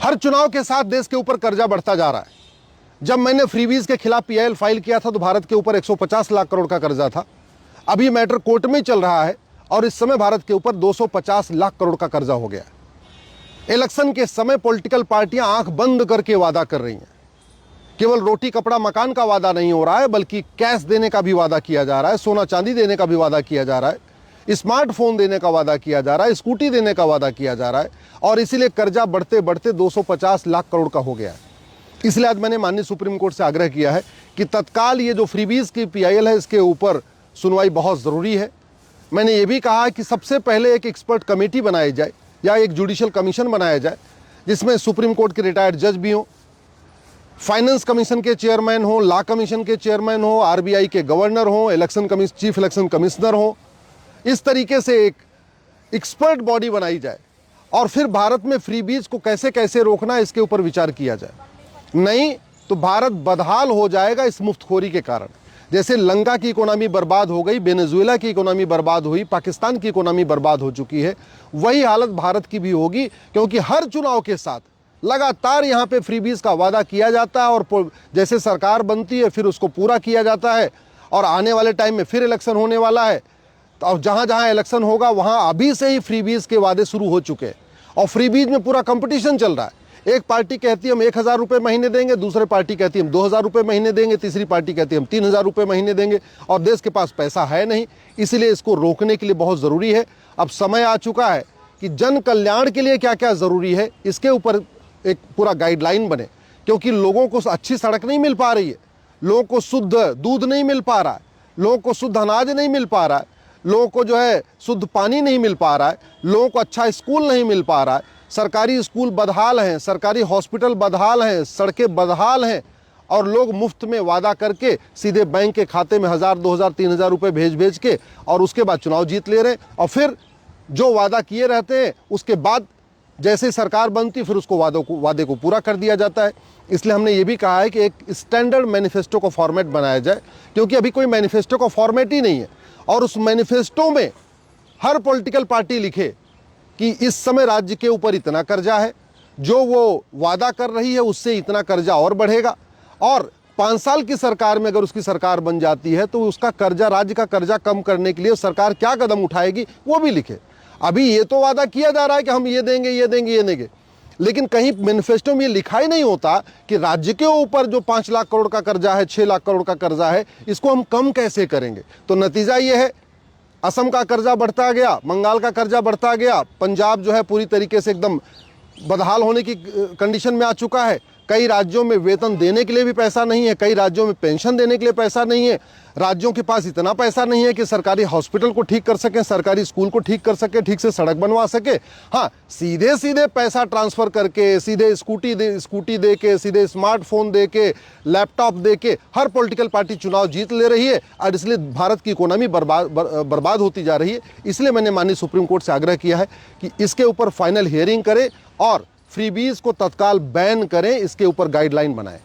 हर चुनाव के साथ देश के ऊपर कर्जा बढ़ता जा रहा है। जब मैंने फ्रीबीज के खिलाफ पीआईएल फाइल किया था तो भारत के ऊपर 150 लाख करोड़ का कर्जा था। अभी मैटर कोर्ट में चल रहा है और इस समय भारत के ऊपर 250 लाख करोड़ का कर्जा हो गया है। इलेक्शन के समय पॉलिटिकल पार्टियां आंख बंद करके वादा कर रही हैं। केवल रोटी कपड़ा मकान का वादा नहीं हो रहा है, बल्कि कैश देने का भी वादा किया जा रहा है, सोना चांदी देने का भी वादा किया जा रहा है, स्मार्टफोन देने का वादा किया जा रहा है, स्कूटी देने का वादा किया जा रहा है और इसीलिए कर्जा बढ़ते बढ़ते 250 लाख करोड़ का हो गया है। इसलिए आज मैंने माननीय सुप्रीम कोर्ट से आग्रह किया है कि तत्काल ये जो फ्रीबीज की पीआईएल है इसके ऊपर सुनवाई बहुत ज़रूरी है। मैंने ये भी कहा है कि सबसे पहले एक एक्सपर्ट कमेटी बनाई जाए या एक जुडिशियल कमीशन बनाया जाए जिसमें सुप्रीम कोर्ट के रिटायर्ड जज भी हों, फाइनेंस कमीशन के चेयरमैन हो, लॉ कमीशन के चेयरमैन हो, आरबीआई के गवर्नर हो, चीफ इलेक्शन कमिश्नर हो। इस तरीके से एक एक्सपर्ट बॉडी बनाई जाए और फिर भारत में फ्रीबीज को कैसे कैसे रोकना है इसके ऊपर विचार किया जाए। नहीं तो भारत बदहाल हो जाएगा इस मुफ्तखोरी के कारण। जैसे लंका की इकोनॉमी बर्बाद हो गई, वेनेजुएला की इकोनॉमी बर्बाद हुई, पाकिस्तान की इकोनॉमी बर्बाद हो चुकी है, वही हालत भारत की भी होगी, क्योंकि हर चुनाव के साथ लगातार यहाँ पे फ्रीबीज का वादा किया जाता है और जैसे सरकार बनती है फिर उसको पूरा किया जाता है और आने वाले टाइम में फिर इलेक्शन होने वाला है और जहाँ जहाँ इलेक्शन होगा वहाँ अभी से ही फ्रीबीज के वादे शुरू हो चुके हैं और फ्रीबीज में पूरा कंपटीशन चल रहा है। एक पार्टी कहती है हम 1000 रुपये महीने देंगे, दूसरे पार्टी कहती है हम 2000 रुपये महीने देंगे, तीसरी पार्टी कहती है हम 3000 रुपये महीने देंगे और देश के पास पैसा है नहीं। इसलिए इसको रोकने के लिए बहुत ज़रूरी है। अब समय आ चुका है कि जन कल्याण के लिए क्या क्या ज़रूरी है इसके ऊपर एक पूरा गाइडलाइन बने, क्योंकि लोगों को अच्छी सड़क नहीं मिल पा रही है, लोगों को शुद्ध दूध नहीं मिल पा रहा है, लोगों को शुद्ध अनाज नहीं मिल पा रहा है, लोगों को जो है शुद्ध पानी नहीं मिल पा रहा है, लोगों को अच्छा स्कूल नहीं मिल पा रहा है, सरकारी स्कूल बदहाल हैं, सरकारी हॉस्पिटल बदहाल हैं, सड़कें बदहाल हैं और लोग मुफ्त में वादा करके सीधे बैंक के खाते में 1000, 2000, 3000 रुपये भेज के और उसके बाद चुनाव जीत ले रहे और फिर जो वादा किए रहते हैं उसके बाद जैसे सरकार बनती फिर उसको वादे को पूरा कर दिया जाता है। इसलिए हमने ये भी कहा है कि एक स्टैंडर्ड मैनिफेस्टो का फॉर्मेट बनाया जाए, क्योंकि अभी कोई मैनिफेस्टो का फॉर्मेट ही नहीं है और उस मैनिफेस्टो में हर पॉलिटिकल पार्टी लिखे कि इस समय राज्य के ऊपर इतना कर्जा है, जो वो वादा कर रही है उससे इतना कर्जा और बढ़ेगा और 5 साल की सरकार में अगर उसकी सरकार बन जाती है तो उसका कर्जा, राज्य का कर्जा कम करने के लिए सरकार क्या कदम उठाएगी वो भी लिखे। अभी ये तो वादा किया जा रहा है कि हम ये देंगे ये देंगे ये देंगे, लेकिन कहीं मैनिफेस्टो में ये लिखा ही नहीं होता कि राज्य के ऊपर जो 5 लाख करोड़ का कर्जा है, 6 लाख करोड़ का कर्जा है, इसको हम कम कैसे करेंगे। तो नतीजा ये है, असम का कर्जा बढ़ता गया, बंगाल का कर्जा बढ़ता गया, पंजाब जो है पूरी तरीके से एकदम बदहाल होने की कंडीशन में आ चुका है। कई राज्यों में वेतन देने के लिए भी पैसा नहीं है, कई राज्यों में पेंशन देने के लिए पैसा नहीं है, राज्यों के पास इतना पैसा नहीं है कि सरकारी हॉस्पिटल को ठीक कर सकें, सरकारी स्कूल को ठीक कर सके, ठीक से सड़क बनवा सके। हाँ, सीधे सीधे पैसा ट्रांसफ़र करके, सीधे स्कूटी दे के, सीधे स्मार्टफोन दे के, लैपटॉप दे के हर पॉलिटिकल पार्टी चुनाव जीत ले रही है और इसलिए भारत की इकोनॉमी बर्बाद होती जा रही है। इसलिए मैंने माननीय सुप्रीम कोर्ट से आग्रह किया है कि इसके ऊपर फाइनल हियरिंग करें और फ्रीबीज को तत्काल बैन करें, इसके ऊपर गाइडलाइन बनाएं।